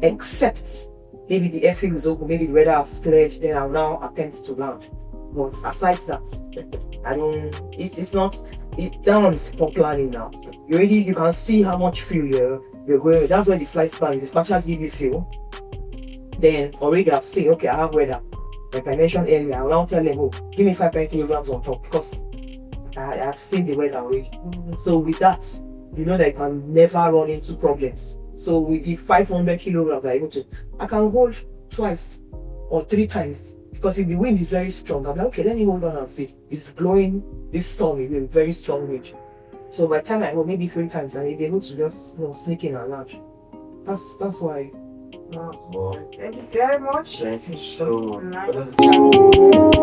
Except, maybe the airfield is open, maybe the weather has cleared, then I'll now attempt to land. But aside that, I don't, it's not, that one is for planning now. You can see how much fuel you're going with. That's why the flight plan, the dispatchers give you fuel. Then already I've seen, okay, I have weather. Like I mentioned earlier, I'll now tell them, oh, give me 500 kilograms on top because I've seen the weather already. So with that, you know that I can never run into problems. So with the 500 kilograms I can hold twice or 3 times because if the wind is very strong, I'm like, okay, let me hold on and see. It's blowing this stormy wind, very strong wind. So by the time I go maybe 3 times, I'll be able to just sneak in and launch. That's why. Thank you very much. Thank you so much. Nice.